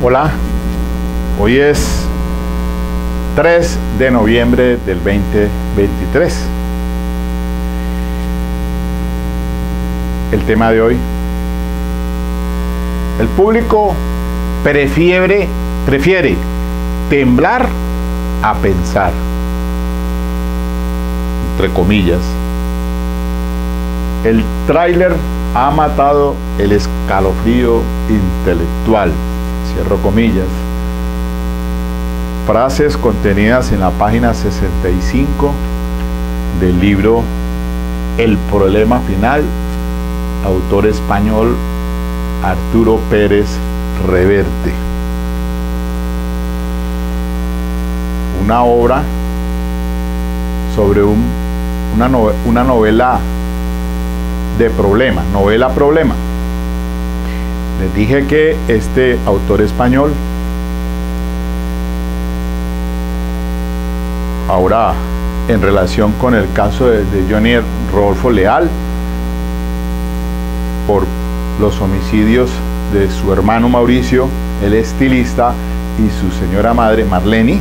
Hola, hoy es 3 de noviembre del 2023. El tema de hoy: el público prefiere temblar a pensar, entre comillas. El tráiler ha matado el escalofrío intelectual, cierro comillas. Frases contenidas en la página 65 del libro El problema final, autor español Arturo Pérez Reverte. Una obra sobre una novela de problema, novela-problema. Les dije que este autor español, ahora en relación con el caso de Johnny Rodolfo Leal, por los homicidios de su hermano Mauricio, el estilista, y su señora madre Marlene,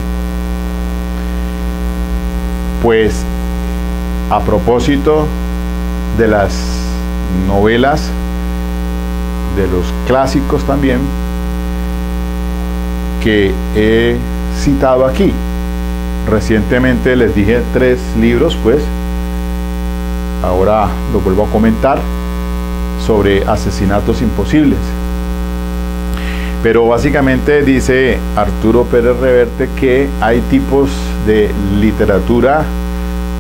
pues a propósito de las novelas, de los clásicos también, que he citado aquí. Recientemente les dije 3 libros, pues ahora lo vuelvo a comentar, sobre asesinatos imposibles. Pero básicamente dice Arturo Pérez Reverte que hay tipos de literatura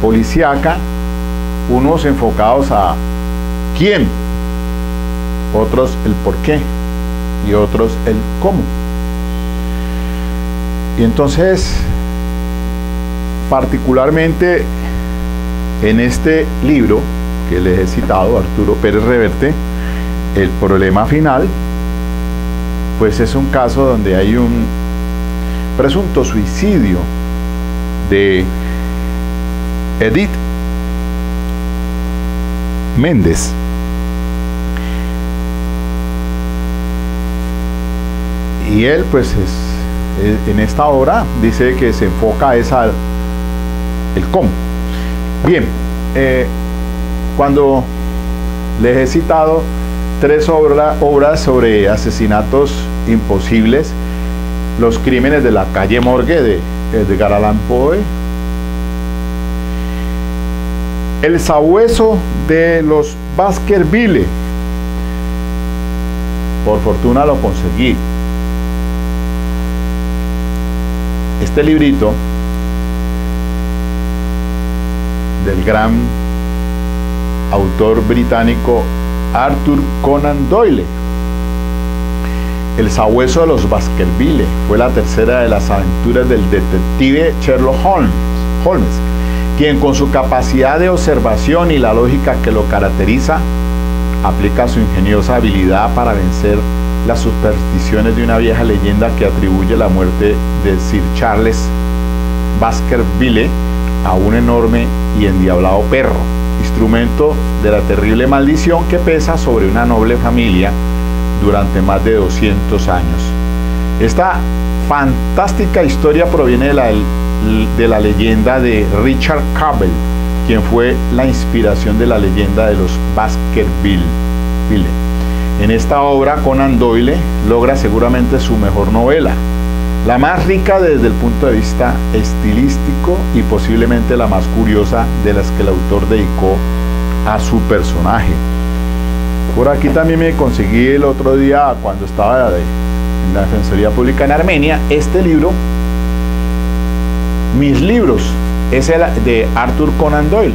policíaca, unos enfocados a quién, otros el por qué y otros el cómo. Y entonces, particularmente en este libro que les he citado, Arturo Pérez Reverte, El problema final, pues es un caso donde hay un presunto suicidio de Edith Méndez. Y él, pues, en esta obra dice que se enfoca el cómo. Bien, cuando les he citado 3 obras sobre asesinatos imposibles, Los crímenes de la calle Morgue de Edgar Allan Poe, El sabueso de los Baskerville, por fortuna lo conseguí. Este librito del gran autor británico Arthur Conan Doyle. El sabueso de los Baskerville fue la tercera de las aventuras del detective Sherlock Holmes, quien con su capacidad de observación y la lógica que lo caracteriza, aplica su ingeniosa habilidad para vencer las supersticiones de una vieja leyenda que atribuye la muerte de Sir Charles Baskerville a un enorme y endiablado perro, instrumento de la terrible maldición que pesa sobre una noble familia durante más de 200 años. Esta fantástica historia proviene de la leyenda de Richard Cable, quien fue la inspiración de la leyenda de los Baskerville. En esta obra, Conan Doyle logra seguramente su mejor novela, la más rica desde el punto de vista estilístico y posiblemente la más curiosa de las que el autor dedicó a su personaje. Por aquí también me conseguí el otro día, cuando estaba en la Defensoría Pública en Armenia, este libro, Mis libros, es el de Arthur Conan Doyle.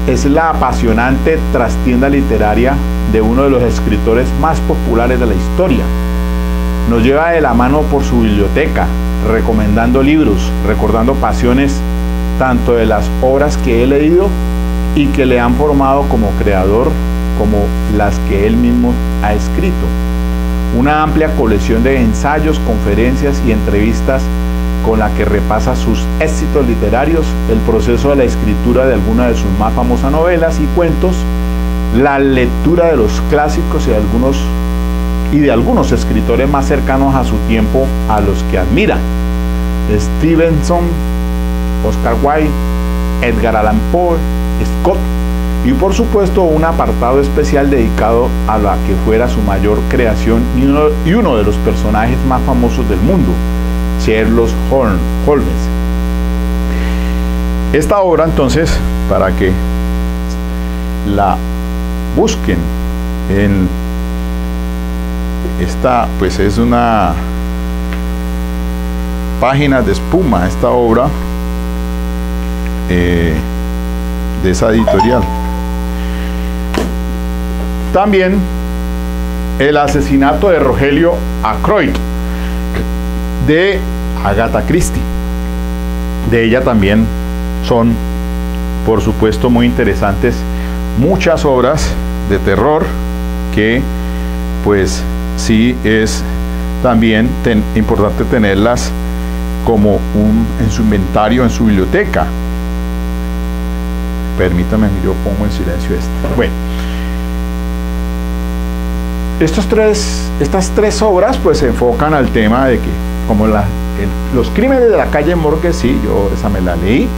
Es la apasionante trastienda literaria de uno de los escritores más populares de la historia. Nos lleva de la mano por su biblioteca, recomendando libros, recordando pasiones tanto de las obras que he leído y que le han formado como creador, como las que él mismo ha escrito. Una amplia colección de ensayos, conferencias y entrevistas con la que repasa sus éxitos literarios, el proceso de la escritura de algunas de sus más famosas novelas y cuentos, la lectura de los clásicos y algunos y de algunos escritores más cercanos a su tiempo, a los que admira: Stevenson, Oscar Wilde, Edgar Allan Poe, Scott, y por supuesto un apartado especial dedicado a la que fuera su mayor creación y uno de los personajes más famosos del mundo, Sherlock Holmes. Esta obra, entonces, para que la busquen en esta, pues es una página de espuma, esta obra de esa editorial. También El asesinato de Rogelio Ackroyd, de Agatha Christie. De ella también son, por supuesto, muy interesantes muchas obras de terror que, pues, sí es también importante tenerlas como en su inventario, en su biblioteca. Permítame, yo pongo en silencio esto. Bueno, estas tres obras pues se enfocan al tema de que, como los crímenes de la calle Morgue, sí, yo esa me la leí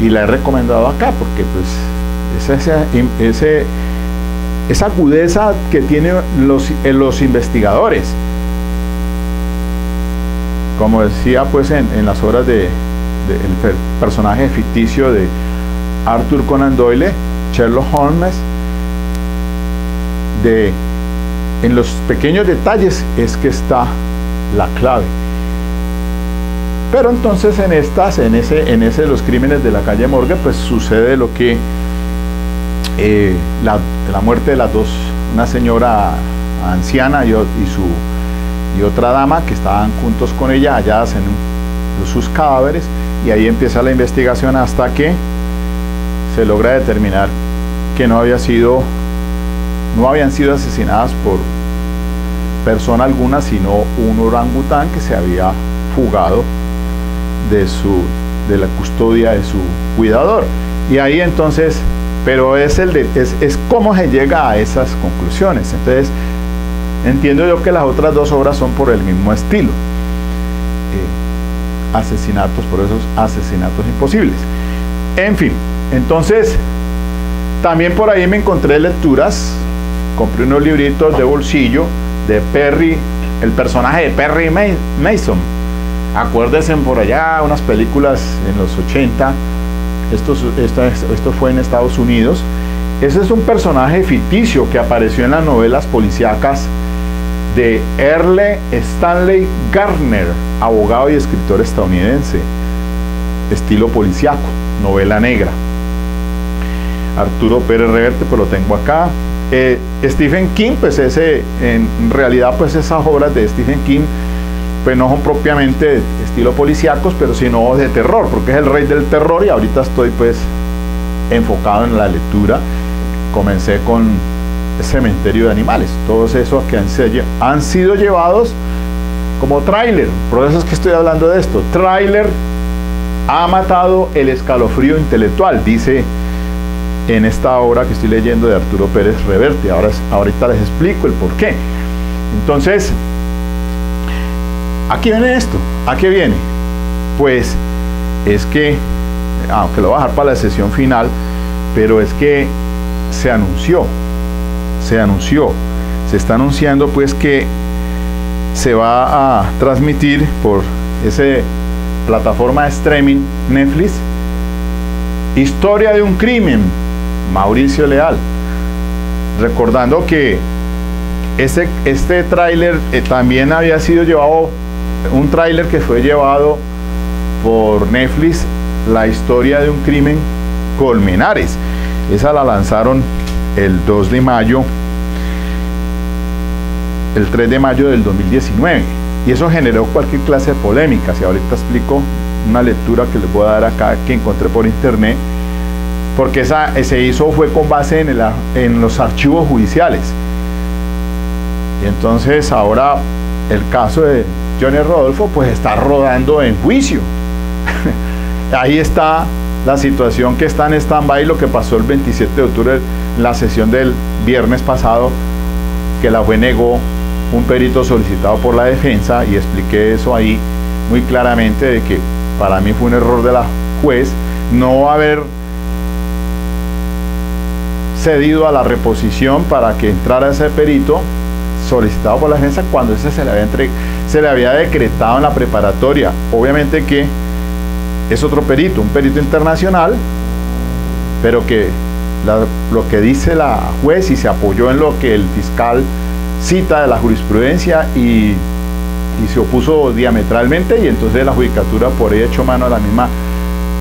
y la he recomendado acá, porque pues esa agudeza que tienen los investigadores, como decía pues en las obras del personaje ficticio de Arthur Conan Doyle, Sherlock Holmes, en los pequeños detalles es que está la clave. Pero entonces en ese de los crímenes de la calle Morgue, pues sucede lo que la muerte de las dos, una señora anciana y otra dama que estaban juntos con ella, halladas en sus cadáveres, y ahí empieza la investigación hasta que se logra determinar que no habían sido asesinadas por persona alguna, sino un orangután que se había fugado de la custodia de su cuidador. Y ahí entonces, pero es cómo se llega a esas conclusiones. Entonces entiendo yo que las otras dos obras son por el mismo estilo, asesinatos, por esos asesinatos imposibles. En fin, entonces también por ahí me encontré lecturas, compré unos libritos de bolsillo de Perry, el personaje de Perry Mason. Acuérdense por allá unas películas en los 80, esto fue en Estados Unidos. Ese es un personaje ficticio que apareció en las novelas policíacas de Earle Stanley Gardner, abogado y escritor estadounidense, estilo policíaco, novela negra. Arturo Pérez Reverte, pues lo tengo acá. Stephen King, pues en realidad pues esas obras de Stephen King pues no son propiamente de estilo policíacos, pero sino de terror, porque es el rey del terror, y ahorita estoy pues enfocado en la lectura. Comencé con Cementerio de Animales, todos esos que han sido llevados como tráiler, por eso es que estoy hablando de esto. Tráiler ha matado el escalofrío intelectual, dice en esta obra que estoy leyendo de Arturo Pérez Reverte. Ahorita les explico el por qué. Entonces, aquí viene esto. ¿A qué viene? Pues es que, aunque lo voy a dejar para la sesión final, pero es que se está anunciando pues que se va a transmitir por esa plataforma de streaming Netflix, Historia de un crimen, Mauricio Leal. Recordando que este tráiler también había sido llevado, un tráiler que fue llevado por Netflix, La historia de un crimen, Colmenares. Esa la lanzaron el 2 de mayo, el 3 de mayo del 2019, y eso generó cualquier clase de polémicas, y ahorita explico una lectura que les voy a dar acá que encontré por internet, porque fue con base en los archivos judiciales. Y entonces ahora el caso de Johnny Rodolfo pues está rodando en juicio. Ahí está la situación que está en stand-by, lo que pasó el 27 de octubre, la sesión del viernes pasado, que la juez negó un perito solicitado por la defensa, y expliqué eso ahí muy claramente, de que para mí fue un error de la juez no haber cedido a la reposición para que entrara ese perito solicitado por la defensa cuando ese se le había decretado en la preparatoria. Obviamente que es otro perito, un perito internacional, pero que lo que dice la juez y se apoyó en lo que el fiscal cita de la jurisprudencia y se opuso diametralmente, y entonces la judicatura por ahí echó mano a la misma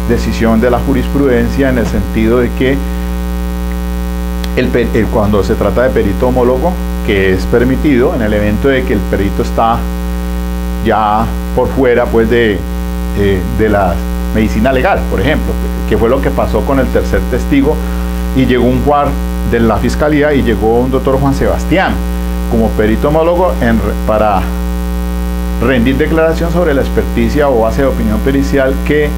decisión de la jurisprudencia, en el sentido de que cuando se trata de perito homólogo, que es permitido en el evento de que el perito está ya por fuera pues de la medicina legal, por ejemplo, que fue lo que pasó con el tercer testigo, y llegó un juez de la fiscalía y llegó un doctor Juan Sebastián como perito homólogo para rendir declaración sobre la experticia o base de opinión pericial que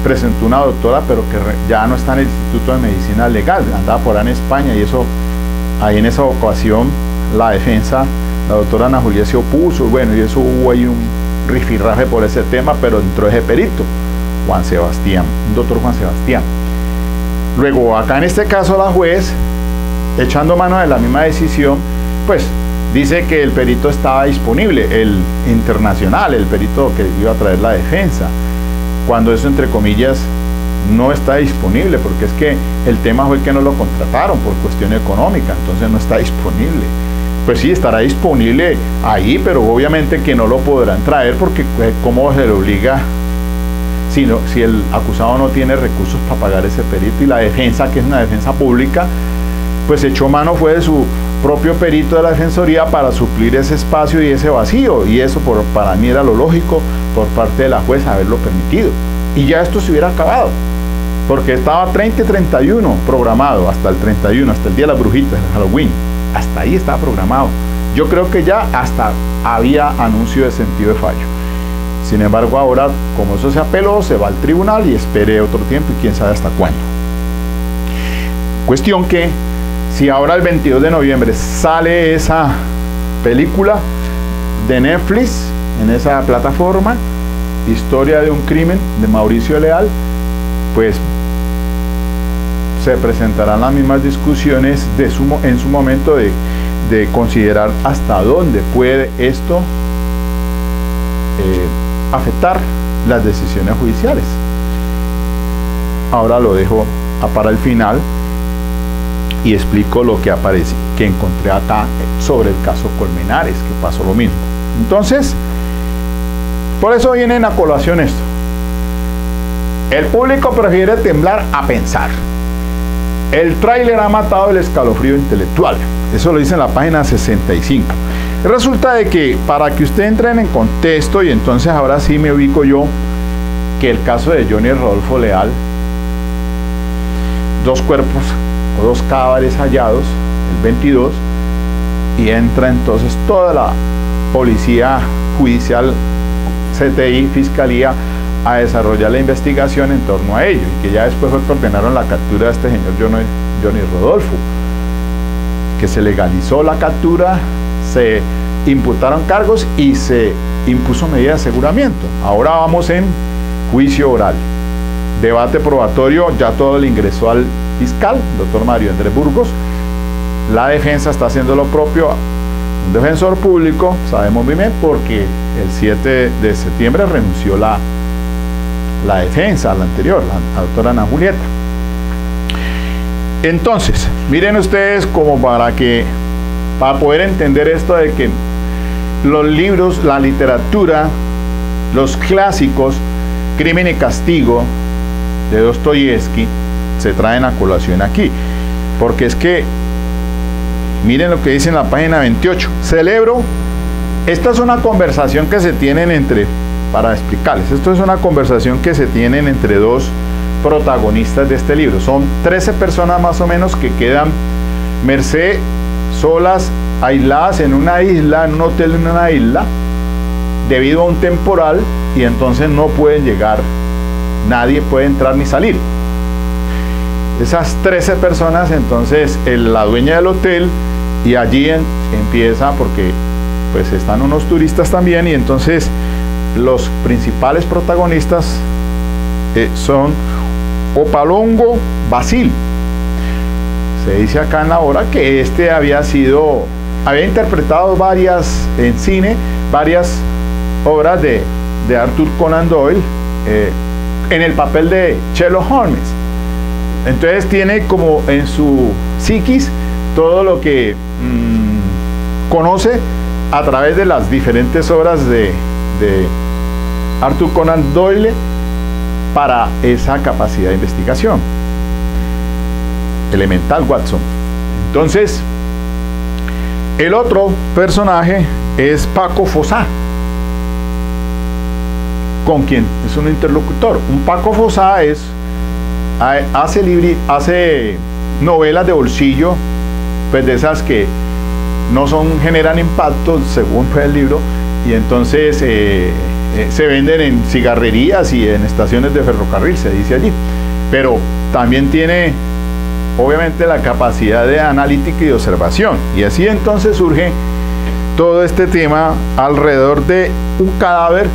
presentó una doctora, pero que ya no está en el Instituto de Medicina Legal, andaba por ahí en España, y eso, ahí en esa ocasión, la defensa, la doctora Ana Julia se opuso, bueno, y eso hubo ahí un rifirrafe por ese tema, pero entró ese perito, Juan Sebastián, un doctor Juan Sebastián. Luego, acá en este caso, la juez, echando mano de la misma decisión, pues dice que el perito estaba disponible, el internacional, el perito que iba a traer la defensa, cuando eso, entre comillas, no está disponible, porque es que el tema fue que no lo contrataron por cuestión económica, entonces no está disponible. Pues sí, estará disponible ahí, pero obviamente que no lo podrán traer, porque ¿cómo se le obliga si el acusado no tiene recursos para pagar ese perito? Y la defensa, que es una defensa pública, pues echó mano fue de su propio perito de la defensoría para suplir ese espacio y ese vacío, y eso para mí era lo lógico por parte de la juez haberlo permitido, y ya esto se hubiera acabado, porque estaba 30 y 31 programado, hasta el 31, hasta el día de las brujitas, el Halloween, hasta ahí estaba programado. Yo creo que ya hasta había anuncio de sentido de fallo. Sin embargo, ahora, como eso se apeló, se va al tribunal y espere otro tiempo, y quién sabe hasta cuándo. Cuestión que, si ahora el 22 de noviembre sale esa película de Netflix, en esa plataforma, Historia de un crimen, de Mauricio Leal, pues se presentarán las mismas discusiones en su momento de considerar hasta dónde puede esto afectar las decisiones judiciales. Ahora lo dejo para el final y explico lo que aparece, que encontré acá sobre el caso Colmenares, que pasó lo mismo. Entonces, por eso viene a colación esto. El público prefiere temblar a pensar. El tráiler ha matado el escalofrío intelectual. Eso lo dice en la página 65. Resulta de que, para que ustedes entren en contexto, y entonces ahora sí me ubico yo, que el caso de Johnny Rodolfo Leal, 2 cuerpos o 2 cadáveres hallados, el 22, y entra entonces toda la policía judicial, CTI, Fiscalía, a desarrollar la investigación en torno a ello, y que ya después fue que ordenaron la captura de este señor Johnny Rodolfo, que se legalizó la captura, se imputaron cargos y se impuso medida de aseguramiento. Ahora vamos en juicio oral, debate probatorio, ya todo le ingresó al fiscal, doctor Mario Andrés Burgos. La defensa está haciendo lo propio, un defensor público, sabemos bien, porque el 7 de septiembre renunció la defensa, la anterior, la doctora Ana Julieta. Entonces, miren ustedes, como para poder entender esto de que los libros, la literatura, los clásicos, Crimen y Castigo de Dostoyevsky, se traen a colación aquí, porque es que miren lo que dice en la página 28. Esta es una conversación que se tienen para explicarles, esto es una conversación que se tienen entre 2 protagonistas de este libro. Son 13 personas más o menos que quedan merced, solas, aisladas en una isla, en un hotel en una isla, debido a un temporal, y entonces no pueden llegar, nadie puede entrar ni salir. Esas 13 personas, entonces la dueña del hotel, y allí empieza, porque pues están unos turistas también, y entonces los principales protagonistas son Opalongo Basil. Se dice acá en la obra que este había interpretado en cine varias obras de Arthur Conan Doyle en el papel de Sherlock Holmes. Entonces tiene como en su psiquis todo lo que conoce a través de las diferentes obras de Arthur Conan Doyle para esa capacidad de investigación. Elemental Watson. Entonces, el otro personaje es Paco Fossá, con quien es un interlocutor. Un Paco Fossá hace novelas de bolsillo, pues de esas que no generan impacto según fue el libro, y entonces se venden en cigarrerías y en estaciones de ferrocarril, se dice allí. Pero también tiene obviamente la capacidad de analítica y de observación, y así entonces surge todo este tema alrededor de un cadáver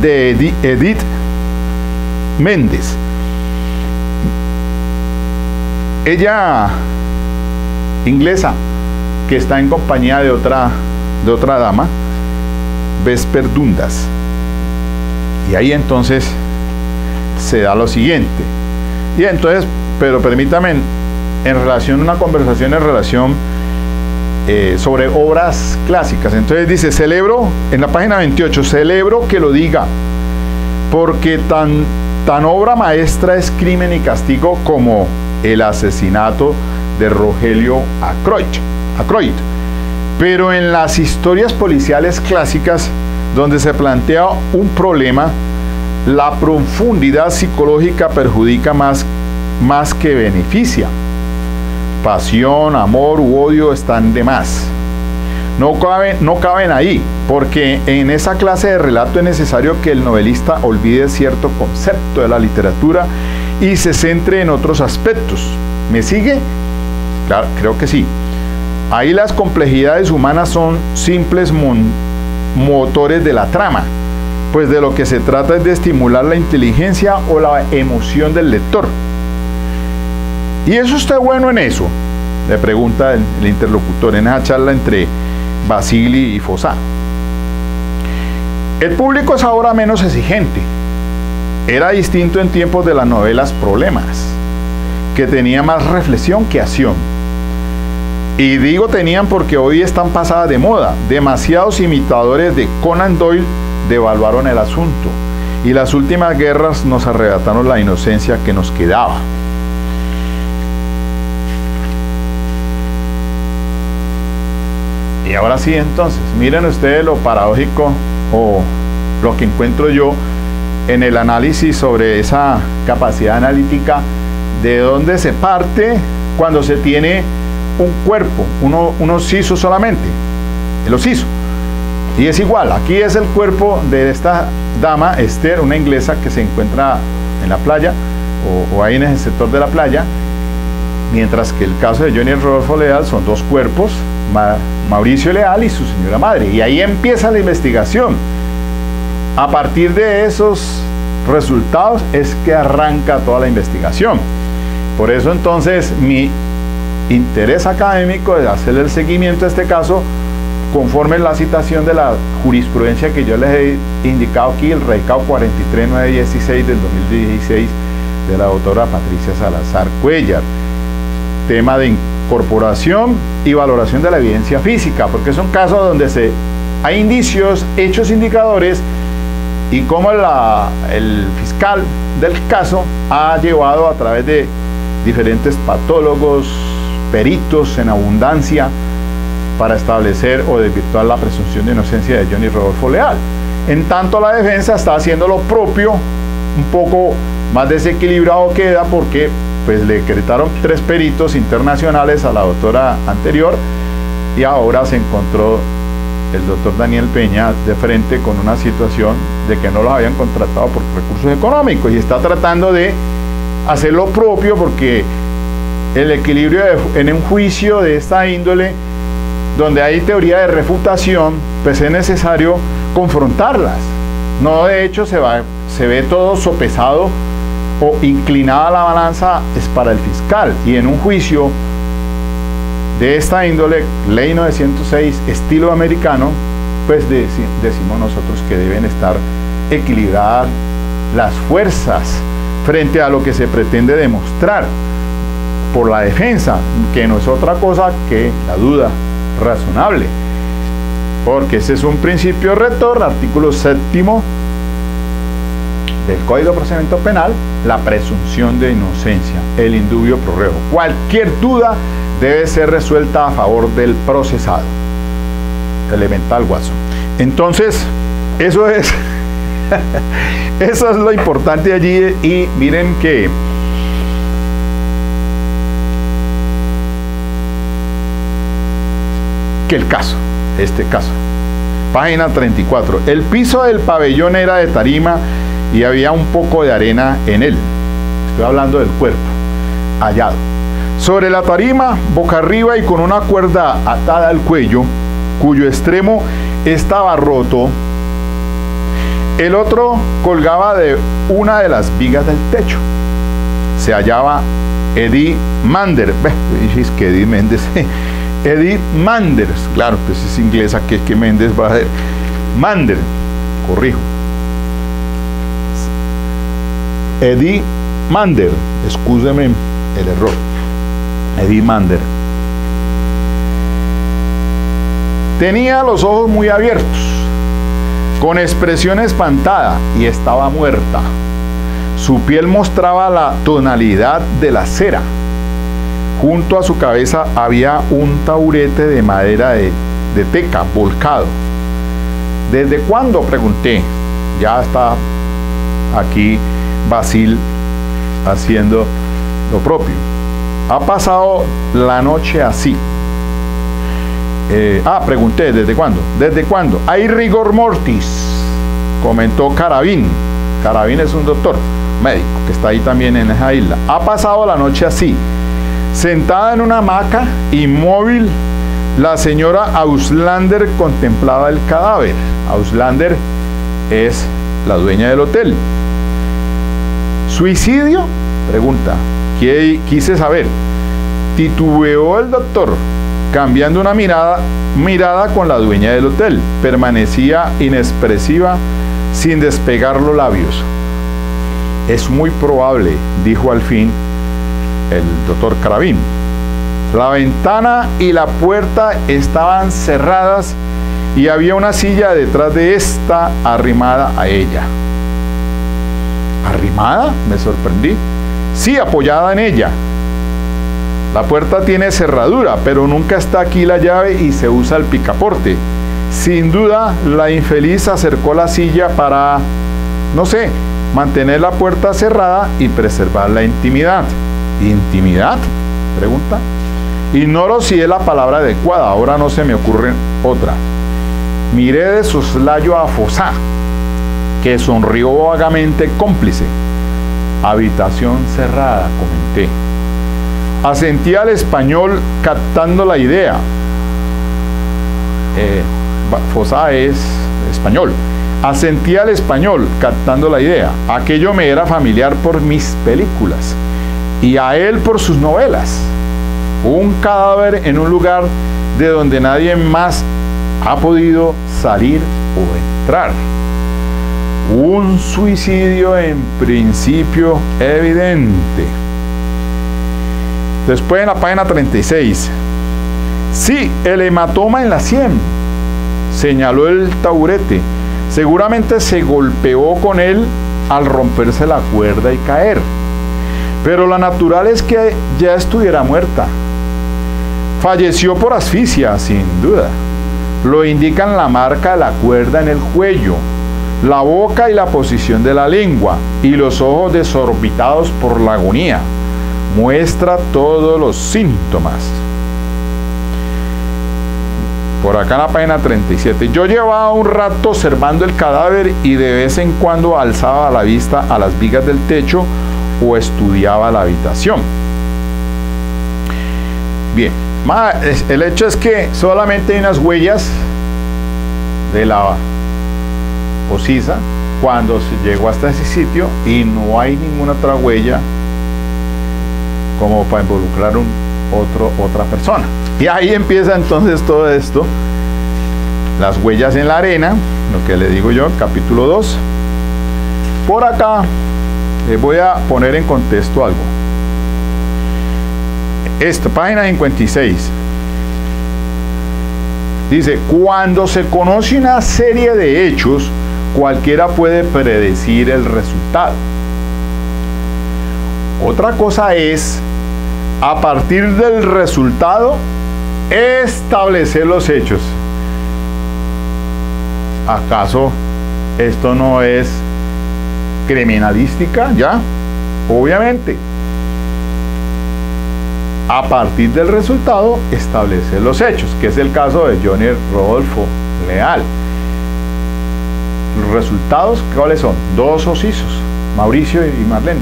de Edith Méndez. Ella, inglesa, que está en compañía de otra dama, Vesper Dundas. Y ahí entonces se da lo siguiente. Y entonces, pero permítame, una conversación en relación sobre obras clásicas. Entonces dice, celebro, en la página 28, celebro que lo diga, porque tan obra maestra es Crimen y Castigo como el asesinato de Rogelio Ackroyd. Pero en las historias policiales clásicas, donde se plantea un problema, la profundidad psicológica perjudica más que beneficia. Pasión, amor u odio están de más. No caben ahí, porque en esa clase de relato es necesario que el novelista olvide cierto concepto de la literatura y se centre en otros aspectos. ¿Me sigue? Claro, creo que sí. Ahí las complejidades humanas son simples motores de la trama, pues de lo que se trata es de estimular la inteligencia o la emoción del lector. ¿Y eso está bueno en eso?, le pregunta el interlocutor en esa charla entre Basili y Fossá. El público es ahora menos exigente. Era distinto en tiempos de las novelas problemas, que tenía más reflexión que acción. Y digo tenían porque hoy están pasadas de moda. Demasiados imitadores de Conan Doyle devaluaron el asunto, y las últimas guerras nos arrebataron la inocencia que nos quedaba. Y ahora sí, entonces, miren ustedes lo paradójico o lo que encuentro yo en el análisis sobre esa capacidad analítica, de dónde se parte cuando se tiene un cuerpo, unos sisos solamente, el osiso. Y es igual, aquí es el cuerpo de esta dama, Esther, una inglesa que se encuentra en la playa, o ahí en el sector de la playa, mientras que el caso de Johnny Rodolfo Leal son dos cuerpos, Mauricio Leal y su señora madre, y ahí empieza la investigación. A partir de esos resultados es que arranca toda la investigación. Por eso entonces mi interés académico es hacerle el seguimiento a este caso conforme la citación de la jurisprudencia que yo les he indicado aquí, el recado 43916 del 2016 de la doctora Patricia Salazar Cuellar, tema de incorporación y valoración de la evidencia física, porque es un caso donde hay indicios, hechos, indicadores, y cómo el fiscal del caso ha llevado a través de diferentes patólogos, peritos en abundancia, para establecer o desvirtuar la presunción de inocencia de Johnny Rodolfo Leal. En tanto, la defensa está haciendo lo propio, un poco más desequilibrado queda, porque pues le decretaron 3 peritos internacionales a la doctora anterior, y ahora se encontró el doctor Daniel Peña de frente con una situación de que no los habían contratado por recursos económicos, y está tratando de hacer lo propio, porque el equilibrio en un juicio de esta índole donde hay teoría de refutación, pues es necesario confrontarlas. No, de hecho, se ve todo sopesado o inclinada la balanza es para el fiscal, y en un juicio de esta índole, ley 906, estilo americano, pues decimos nosotros que deben estar equilibradas las fuerzas frente a lo que se pretende demostrar por la defensa, que no es otra cosa que la duda razonable, porque ese es un principio rector, artículo 7º del Código de Procedimiento Penal, la presunción de inocencia, el indubio pro reo. Cualquier duda debe ser resuelta a favor del procesado. Elemental, Watson. Entonces, eso es eso es lo importante allí. Y miren que el caso, este caso, página 34, el piso del pabellón era de tarima y había un poco de arena en él. Estoy hablando del cuerpo hallado. Sobre la tarima, boca arriba y con una cuerda atada al cuello, cuyo extremo estaba roto, el otro colgaba de una de las vigas del techo. Se hallaba Edith Manders. Es que Edith Méndez. Edith Manders, claro, pues es inglesa, que Méndez va a ser. Manders, corrijo. Edith Manders, excúseme el error. Edith Manders. Tenía los ojos muy abiertos, con expresión espantada, y estaba muerta. Su piel mostraba la tonalidad de la cera. Junto a su cabeza había un taburete de madera de teca volcado. ¿Desde cuándo?, pregunté. Ya está aquí Basil haciendo lo propio. Ha pasado la noche así. Pregunté, ¿desde cuándo? ¿Desde cuándo? Hay rigor mortis, comentó Carabín. Carabín es un doctor médico que está ahí también en esa isla. Ha pasado la noche así. Sentada en una hamaca, inmóvil, la señora Auslander contemplaba el cadáver. Auslander es la dueña del hotel. ¿Suicidio?, pregunta. Quise saber. Titubeó el doctor, cambiando una mirada con la dueña del hotel. Permanecía inexpresiva, sin despegar los labios. Es muy probable, dijo al fin el doctor Carabín. La ventana y la puerta estaban cerradas y había una silla detrás de esta arrimada a ella. ¿Arrimada?, me sorprendí. Sí, apoyada en ella. La puerta tiene cerradura, pero nunca está aquí la llave y se usa el picaporte. Sin duda, la infeliz acercó la silla para, no sé, mantener la puerta cerrada y preservar la intimidad. ¿Intimidad?, pregunta. Ignoro si es la palabra adecuada, ahora no se me ocurre otra. Miré de soslayo a Fossá, que sonrió vagamente cómplice. Habitación cerrada, comenté. Asentí al español captando la idea. Fossá es español. Asentí al español captando la idea. Aquello me era familiar por mis películas y a él por sus novelas. Un cadáver en un lugar de donde nadie más ha podido salir o entrar. Un suicidio en principio evidente. Después en la página 36. Sí, el hematoma en la sien, señaló el taburete. Seguramente se golpeó con él al romperse la cuerda y caer. Pero lo natural es que ya estuviera muerta. Falleció por asfixia, sin duda. Lo indican la marca de la cuerda en el cuello, la boca y la posición de la lengua, y los ojos desorbitados por la agonía. Muestra todos los síntomas. Por acá en la página 37. Yo llevaba un rato observando el cadáver y de vez en cuando alzaba la vista a las vigas del techo o estudiaba la habitación. Bien. El hecho es que solamente hay unas huellas de la Ocisa cuando se llegó hasta ese sitio y no hay ninguna otra huella como para involucrar otra persona. Y ahí empieza entonces todo esto, las huellas en la arena, lo que le digo yo, capítulo 2. Por acá les voy a poner en contexto algo. Esta página 56 dice: cuando se conoce una serie de hechos, cualquiera puede predecir el resultado. Otra cosa es, a partir del resultado, establecer los hechos. ¿Acaso esto no es criminalística? Ya, obviamente. A partir del resultado, establecer los hechos, que es el caso de Johnny Rodolfo Leal. Los resultados, ¿cuáles son? 2 ocisos, Mauricio y Marlene.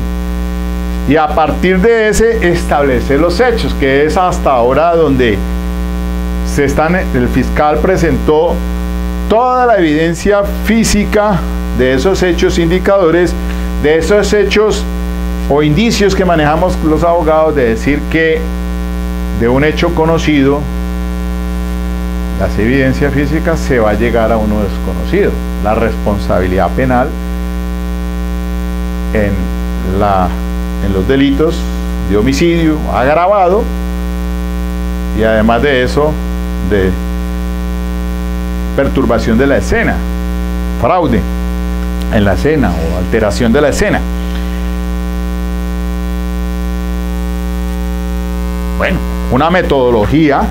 Y a partir de ese, establecer los hechos, que es hasta ahora donde el fiscal presentó toda la evidencia física de esos hechos indicadores, de esos hechos o indicios que manejamos los abogados, de decir que de un hecho conocido, las evidencias físicas, se va a llegar a uno desconocido. La responsabilidad penal en los delitos de homicidio agravado, y además de eso, de perturbación de la escena, fraude en la escena o alteración de la escena. Bueno, una metodología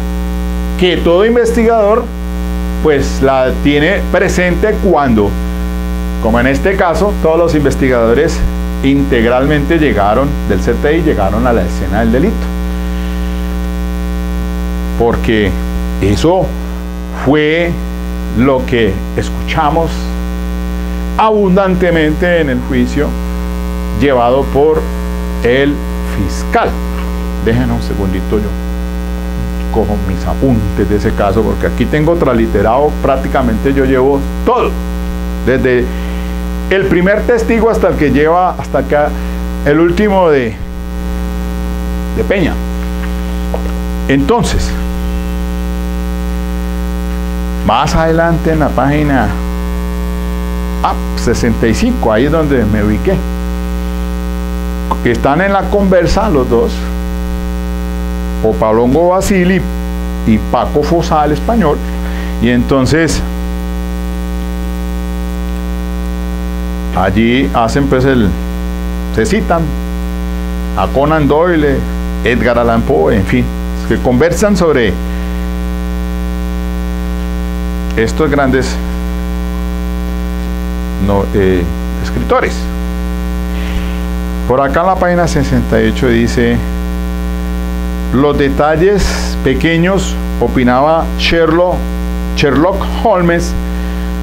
que todo investigador pues la tiene presente cuando, como en este caso, todos los investigadores integralmente llegaron del CTI, llegaron a la escena del delito. Porque eso fue lo que escuchamos abundantemente en el juicio llevado por el fiscal. Déjenme un segundito, yo cojo mis apuntes de ese caso, porque aquí tengo transliterado prácticamente, yo llevo todo, desde el primer testigo hasta el que lleva hasta acá, el último de Peña. Entonces, más adelante en la página 65, ahí es donde me ubiqué, que están en la conversa los dos, Opalongo Basili y Paco Fossá, el español, y entonces allí hacen pues se citan a Conan Doyle, Edgar Allan Poe, en fin, que conversan sobre estos grandes escritores. Por acá en la página 68 dice: los detalles pequeños, opinaba Sherlock Holmes,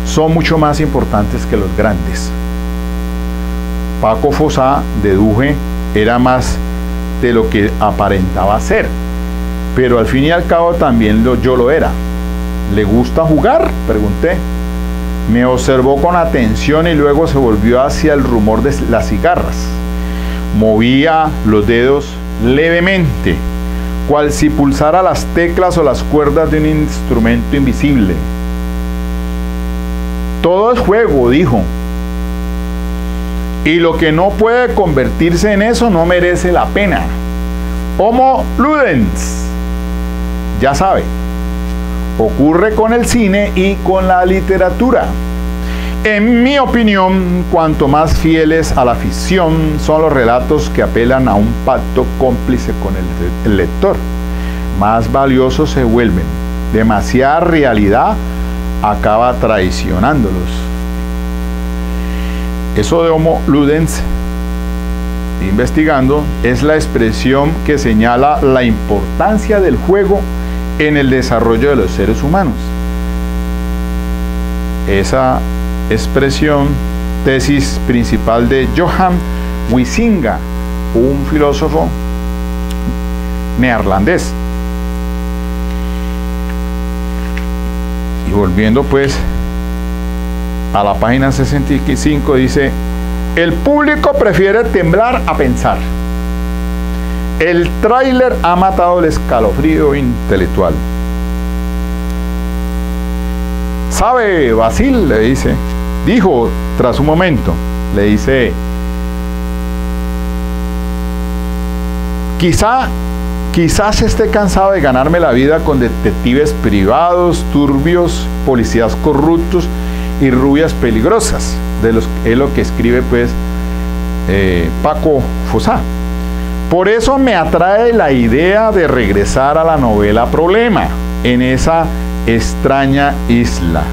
son mucho más importantes que los grandes. Paco Fossá, deduje, era más de lo que aparentaba ser, pero al fin y al cabo también yo lo era. ¿Le gusta jugar?, pregunté. Me observó con atención y luego se volvió hacia el rumor de las cigarras. Movía los dedos levemente, cual si pulsara las teclas o las cuerdas de un instrumento invisible. Todo es juego, dijo, y lo que no puede convertirse en eso no merece la pena. Homo ludens, ya sabe, ocurre con el cine y con la literatura. En mi opinión, cuanto más fieles a la ficción son los relatos que apelan a un pacto cómplice con el lector, más valiosos se vuelven. Demasiada realidad acaba traicionándolos. Eso de Homo ludens, investigando, es la expresión que señala la importancia del juego en el desarrollo de los seres humanos. Esa expresión, tesis principal de Johan Huizinga, un filósofo neerlandés. volviendo pues a la página 65, dice: el público prefiere temblar a pensar. El tráiler ha matado el escalofrío intelectual. ¿Sabe, Basil? Le dice. Dijo tras un momento. Le dice: quizás esté cansado de ganarme la vida con detectives privados, turbios, policías corruptos y rubias peligrosas. Es lo que escribe pues Paco Fossat. Por eso me atrae la idea de regresar a la novela Problema, en esta extraña isla.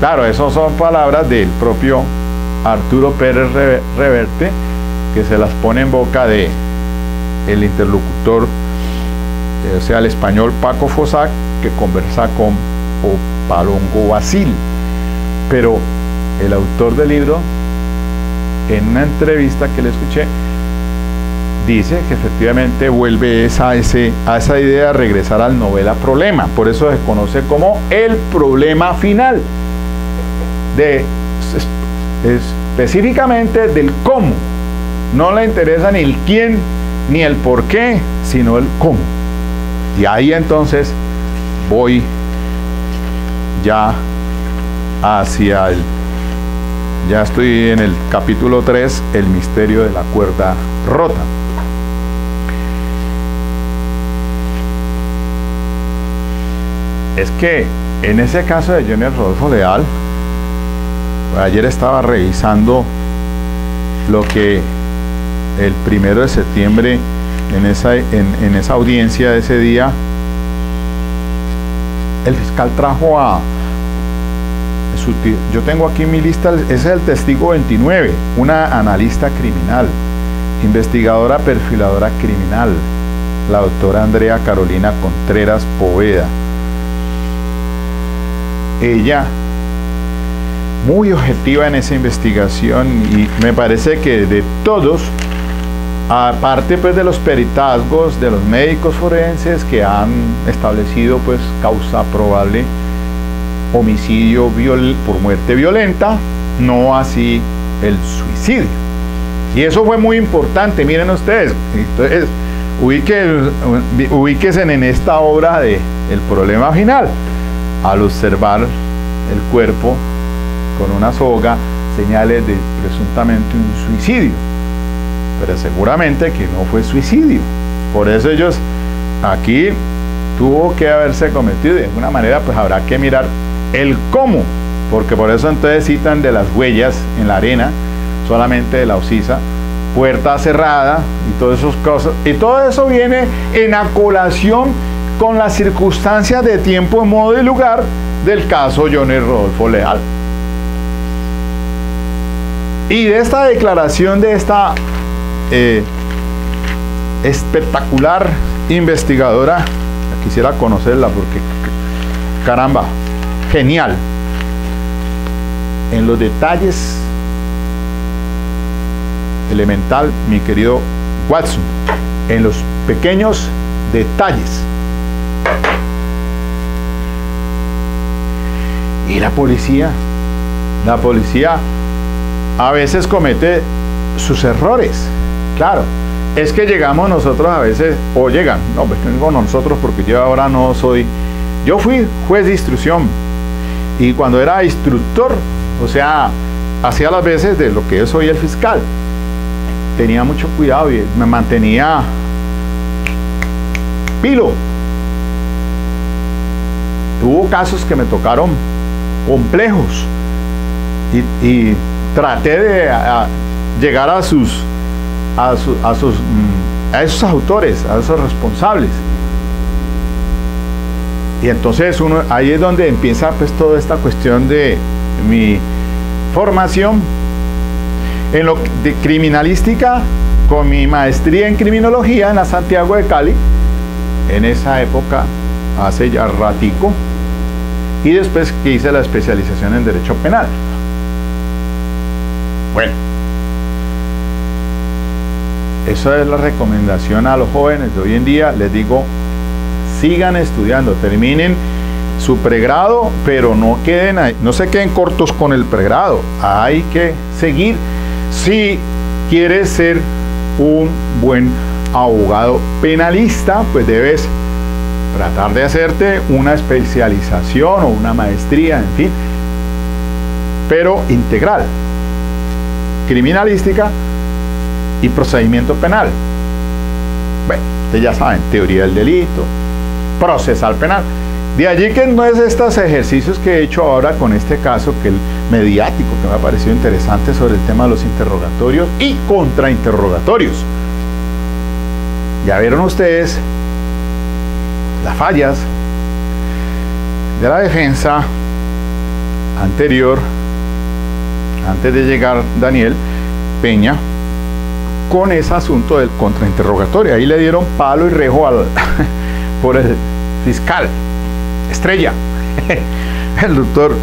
Claro, esas son palabras del propio Arturo Pérez Reverte, que se las pone en boca de el interlocutor, o sea, el español Paco Fossat, que conversa con Palongo Basil. Pero el autor del libro, en una entrevista que le escuché, dice que efectivamente vuelve a esa idea de regresar al novela Problema. Por eso se conoce como el problema final, específicamente del cómo. No le interesa ni el quién ni el por qué, sino el cómo. Y ahí entonces voy ya hacia ya estoy en el capítulo 3, el misterio de la cuerda rota. Es que en ese caso de Johnny Rodolfo Leal, ayer estaba revisando lo que el 1 de septiembre en esa audiencia de ese día, el fiscal trajo yo tengo aquí en mi lista, ese es el testigo 29, una analista criminal, investigadora perfiladora criminal, la doctora Andrea Carolina Contreras Poveda. Ella, muy objetiva en esa investigación, y me parece que de todos, aparte pues de los peritazgos de los médicos forenses que han establecido pues causa probable homicidio por muerte violenta, no así el suicidio. Y eso fue muy importante, miren ustedes. Entonces, ubíquense en esta obra de El problema final. Al observar el cuerpo con una soga, señales de presuntamente un suicidio, pero seguramente que no fue suicidio. Por eso ellos, aquí tuvo que haberse cometido, de alguna manera pues habrá que mirar el cómo, porque por eso entonces citan de las huellas en la arena, solamente de la ocisa, puerta cerrada y todas esas cosas, y todo eso viene en a colación con las circunstancias de tiempo, modo y lugar del caso Johnny Rodolfo Leal. Y de esta declaración de esta espectacular investigadora, quisiera conocerla porque, caramba, genial en los detalles, elemental, mi querido Watson, en los pequeños detalles. Y la policía a veces comete sus errores. Claro, es que llegamos nosotros a veces, o llegan, no, pues no digo nosotros porque yo ahora no soy, yo fui juez de instrucción, y cuando era instructor, o sea, hacía las veces de lo que yo soy el fiscal, tenía mucho cuidado y me mantenía pilo. Hubo casos que me tocaron complejos y traté de llegar a esos autores, a esos responsables. Y entonces ahí es donde empieza pues toda esta cuestión de mi formación en lo de criminalística, con mi maestría en criminología en la Santiago de Cali, en esa época, hace ya ratico, y después que hice la especialización en Derecho Penal. Bueno, esa es la recomendación a los jóvenes de hoy en día. Les digo, sigan estudiando, terminen su pregrado, pero no queden ahí, no se queden cortos con el pregrado. Hay que seguir si quieres ser un buen abogado penalista, pues debes tratar de hacerte una especialización o una maestría, en fin, pero integral, criminalística y procedimiento penal. Bueno, ustedes ya saben, teoría del delito, procesal penal. De allí que no es estos ejercicios que he hecho ahora con este caso, que el mediático, que me ha parecido interesante, sobre el tema de los interrogatorios y contrainterrogatorios. Ya vieron ustedes las fallas de la defensa anterior, antes de llegar Daniel Peña, con ese asunto del contrainterrogatorio. Ahí le dieron palo y rejo por el fiscal Estrella, el doctor,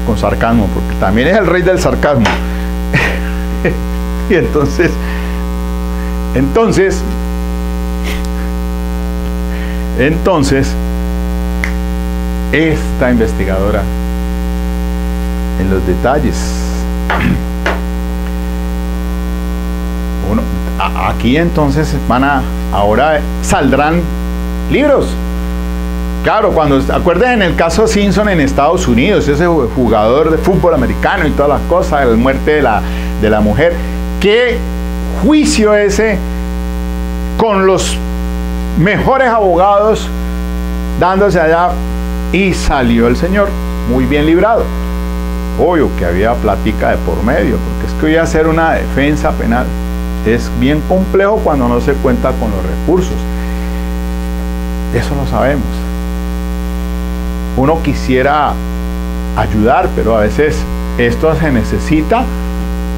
con sarcasmo, porque también es el rey del sarcasmo. Y entonces esta investigadora, en los detalles, bueno, aquí entonces ahora saldrán libros. Claro, acuérdense en el caso Simpson en Estados Unidos, ese jugador de fútbol americano y todas las cosas, la muerte de la mujer, qué juicio ese, con los mejores abogados dándose allá, y salió el señor muy bien librado. Obvio que había plática de por medio, porque es que hoy hacer una defensa penal es bien complejo cuando no se cuenta con los recursos. Eso lo sabemos. Uno quisiera ayudar, pero a veces esto se necesita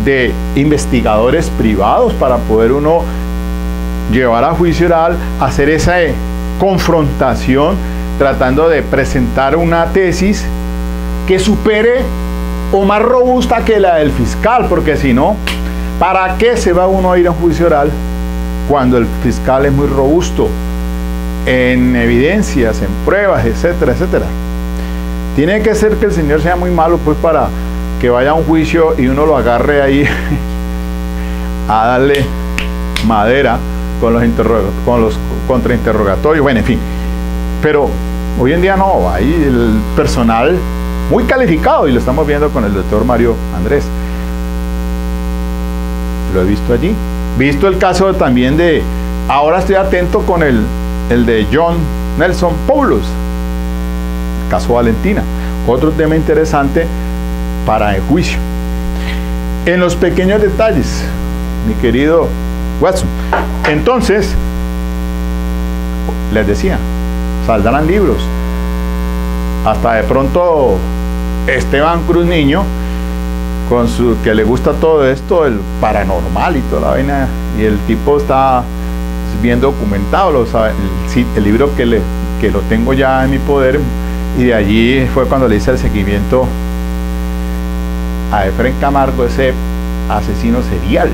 de investigadores privados para poder uno llevar a juicio oral, hacer esa confrontación, tratando de presentar una tesis que supere o más robusta que la del fiscal, porque si no, ¿para qué se va uno a ir a un juicio oral cuando el fiscal es muy robusto en evidencias, en pruebas, etcétera, etcétera? Tiene que ser que el señor sea muy malo, pues, para que vaya a un juicio y uno lo agarre ahí a darle madera con los contrainterrogatorios, bueno, en fin. Pero hoy en día no, hay el personal muy calificado, y lo estamos viendo con el doctor Mario Andrés. Lo he visto allí. Visto el caso también ahora estoy atento con el de John Nelson Poulos, caso Valentina, otro tema interesante para el juicio. En los pequeños detalles, mi querido Watson. Entonces, les decía, saldrán libros. Hasta de pronto Esteban Cruz Niño, con que le gusta todo esto, el paranormal y toda la vaina, y el tipo está bien documentado, el libro que lo tengo ya en mi poder, y de allí fue cuando le hice el seguimiento a Efren Camargo, ese asesino serial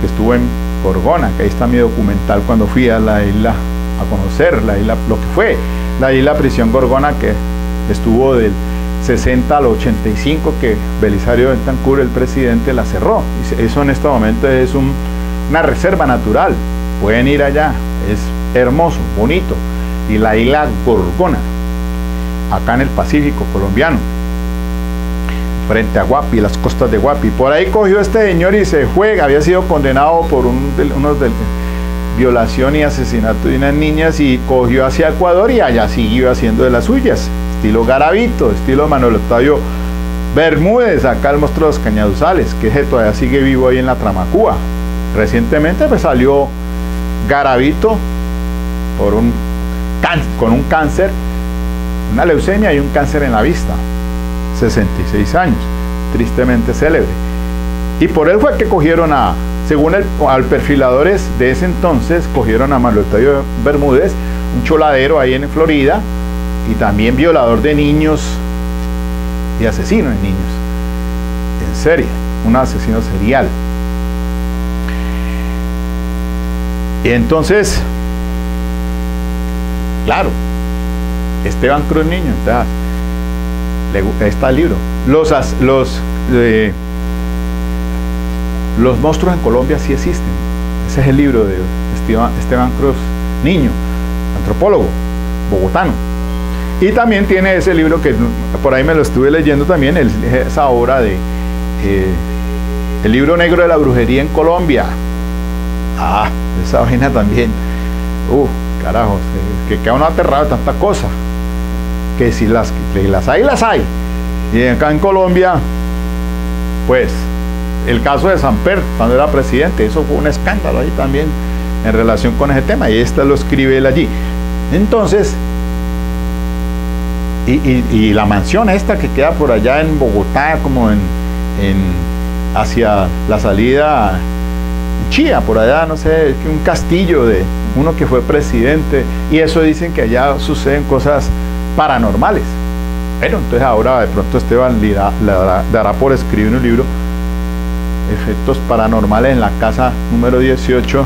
que estuvo en Gorgona, que ahí está mi documental cuando fui a la isla a conocer la isla, lo que fue la isla prisión Gorgona, que estuvo del 60 al 85, que Belisario Bentancur, el presidente, la cerró. Eso en este momento es una reserva natural, pueden ir allá, es hermoso, bonito. Y la isla Gorgona, acá en el Pacífico colombiano, frente a Guapi, las costas de Guapi. Por ahí cogió este señor y se fue, había sido condenado por unos de violación y asesinato de unas niñas, y cogió hacia Ecuador y allá siguió haciendo de las suyas, estilo Garavito, estilo Manuel Octavio Bermúdez, acá el monstruo de los Cañaduzales, que todavía sigue vivo ahí en la Tramacúa. Recientemente pues salió Garavito con un cáncer, una leucemia y un cáncer en la vista, 66 años, tristemente célebre. Y por él fue que cogieron según al perfiladores de ese entonces, cogieron a Manuel Octavio Bermúdez, un choladero ahí en Florida, y también violador de niños y asesino de niños, en serie, un asesino serial. Y entonces, claro, Esteban Cruz Niño. Entonces, está el libro. Los monstruos en Colombia sí existen. Ese es el libro de Esteban Cruz Niño, antropólogo bogotano. Y también tiene ese libro que por ahí me lo estuve leyendo también, esa obra de El libro negro de la brujería en Colombia. Esa vaina también. Carajo, que queda uno aterrado de tanta cosa. Que si las hay, las hay. Y acá en Colombia, pues, el caso de Samper, cuando era presidente, eso fue un escándalo ahí también en relación con ese tema, y lo escribe él allí. Entonces, y la mansión esta que queda por allá en Bogotá, como hacia la salida Chía, por allá, no sé, un castillo de uno que fue presidente, y eso dicen que allá suceden cosas paranormales. Bueno, entonces ahora de pronto Esteban dará por escribir un libro, Efectos Paranormales en la casa número 18,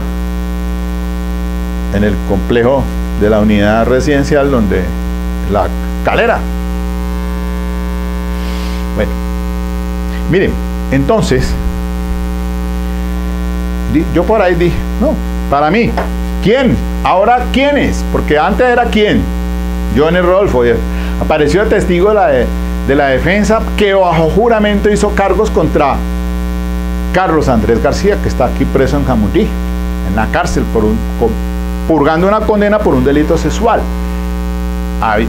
en el complejo de la unidad residencial donde La Calera. Bueno, miren, entonces yo por ahí dije, no, para mí, ¿quién? Ahora, ¿quién es? Porque antes era ¿quién? Johnny Rodolfo. Apareció el testigo de la defensa que bajo juramento hizo cargos contra Carlos Andrés García, que está aquí preso en Jamundí, en la cárcel, purgando una condena por un delito sexual.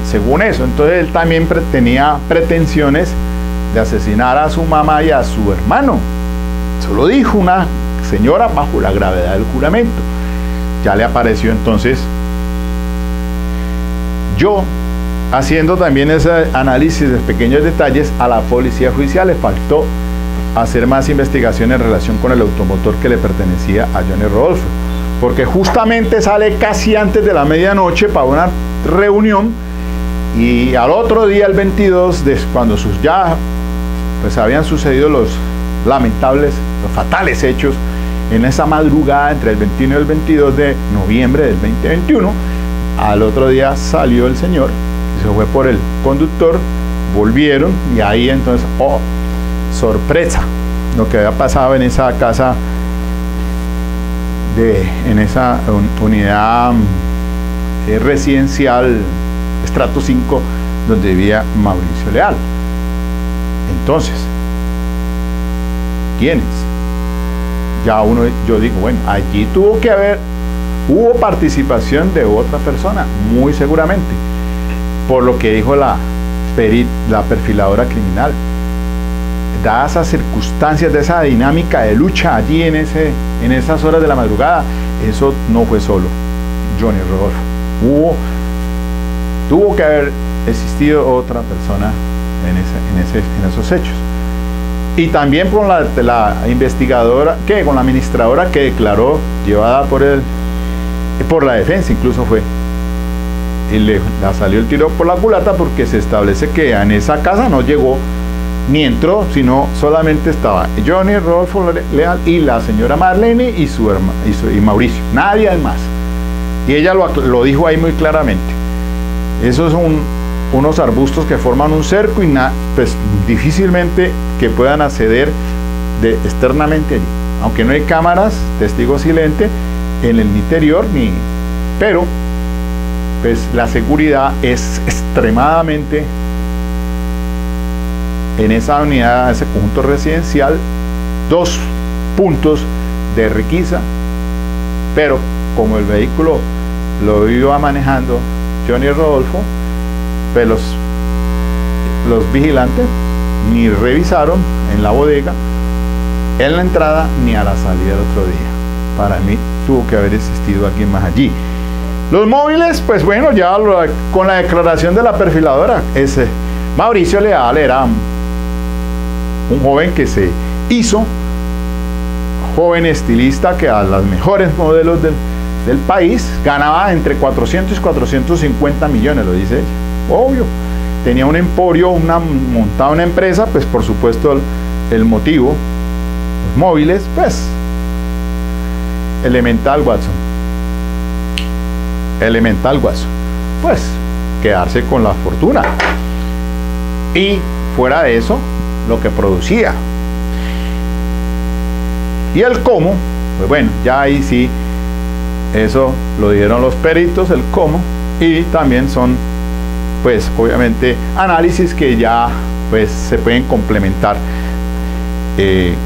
Según eso, entonces él también tenía pretensiones de asesinar a su mamá y a su hermano. Eso lo dijo una señora bajo la gravedad del juramento. Ya le apareció entonces. Yo, haciendo también ese análisis de pequeños detalles, a la policía judicial le faltó hacer más investigación en relación con el automotor que le pertenecía a Johnny Rodolfo, porque justamente sale casi antes de la medianoche para una reunión, y al otro día, el 22, cuando ya pues habían sucedido los lamentables, los fatales hechos en esa madrugada entre el 21 y el 22 de noviembre del 2021, al otro día salió el señor, se fue por el conductor, volvieron, y ahí entonces, sorpresa, lo que había pasado en esa casa, en esa unidad residencial estrato 5, donde vivía Mauricio Leal. Entonces, ¿quiénes? Yo digo, bueno, allí hubo participación de otra persona, muy seguramente, por lo que dijo la perfiladora criminal. Dadas esas circunstancias de esa dinámica de lucha allí en esas horas de la madrugada, eso no fue solo Johnny Rodolfo. Tuvo que haber existido otra persona en esos hechos. Y también con la investigadora, con la administradora que declaró, llevada por la defensa, incluso fue. Y le salió el tiro por la culata, porque se establece que en esa casa no llegó ni entró, sino solamente estaba Johnny Rodolfo Leal y la señora Marlene y Mauricio, nadie más. Y ella lo dijo ahí muy claramente. Esos son unos arbustos que forman un cerco, y pues difícilmente que puedan acceder externamente allí, aunque no hay cámaras, testigo silente en el interior, pero pues la seguridad es extremadamente en esa unidad, ese conjunto residencial, 2 puntos de requisa, pero como el vehículo lo iba manejando Johnny Rodolfo, pues los vigilantes ni revisaron en la bodega, en la entrada, ni a la salida del otro día. Para mí tuvo que haber existido alguien más allí. Los móviles, pues bueno, ya con la declaración de la perfiladora, Mauricio Leal era un joven que se hizo joven estilista, que a los mejores modelos del país ganaba entre 400 y 450 millones, lo dice ella. Obvio, tenía un emporio, montaba una empresa, pues por supuesto el motivo, los móviles, pues elemental, Watson, pues quedarse con la fortuna. Y fuera de eso, lo que producía. Y el cómo, pues bueno, ya ahí sí, eso lo dieron los peritos, el cómo, y también son, pues obviamente, análisis que ya pues se pueden complementar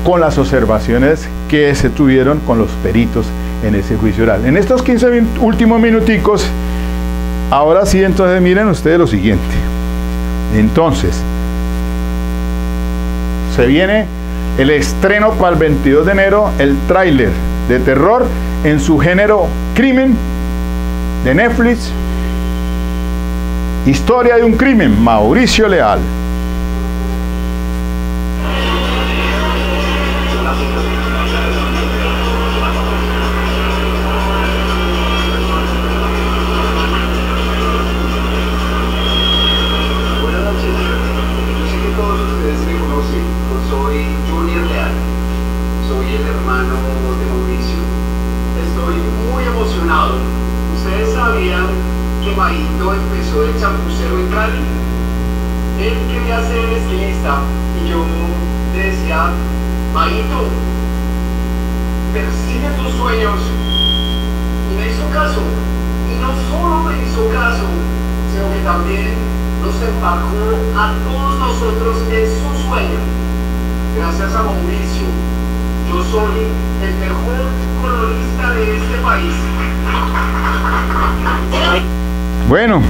con las observaciones que se tuvieron con los peritos en ese juicio oral. En estos 15 últimos minuticos, ahora sí, entonces miren ustedes lo siguiente. Entonces, se viene el estreno para el 22 de enero, el tráiler de terror en su género crimen de Netflix, Historia de un crimen, Mauricio Leal. ¿Ustedes sabían que Mayito empezó de chapucero en Cali? Él quería ser estilista y yo le decía, Mayito, persigue tus sueños. Y me hizo caso. Y no solo me hizo caso, sino que también nos embarcó a todos nosotros en su sueño. Gracias a Mauricio, yo soy el mejor colorista de este país. Bueno,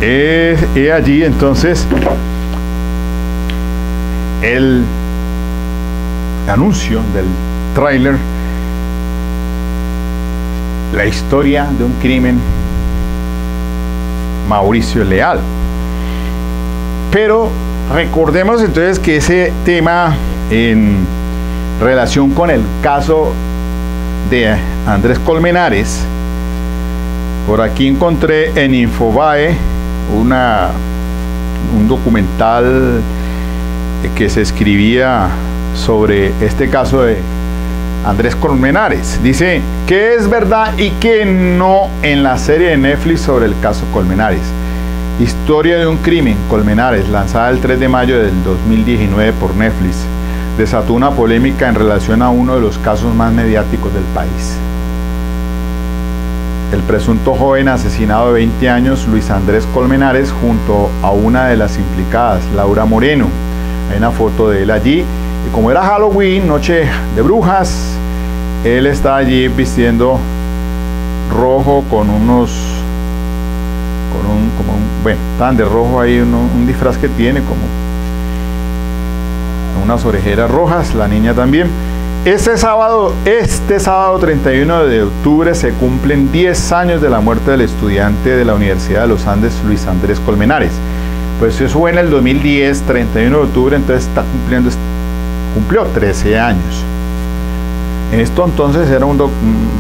he allí entonces el anuncio del tráiler, la historia de un crimen, Mauricio Leal. Pero recordemos entonces que ese tema en relación con el caso de Andrés Colmenares, por aquí encontré en Infobae un documental que se escribía sobre este caso de Andrés Colmenares. Dice qué es verdad y qué no en la serie de Netflix sobre el caso Colmenares. Historia de un crimen, Colmenares, lanzada el 3 de mayo del 2019 por Netflix, desató una polémica en relación a uno de los casos más mediáticos del país. El presunto joven asesinado de 20 años, Luis Andrés Colmenares, junto a una de las implicadas, Laura Moreno. Hay una foto de él allí. Y como era Halloween, noche de brujas, él está allí vistiendo rojo con bueno, tan de rojo ahí, un disfraz que tiene, como unas orejeras rojas, la niña también. Este sábado 31 de octubre se cumplen 10 años de la muerte del estudiante de la Universidad de los Andes, Luis Andrés Colmenares. Pues eso fue en el 2010, 31 de octubre, entonces cumplió 13 años. Esto entonces era un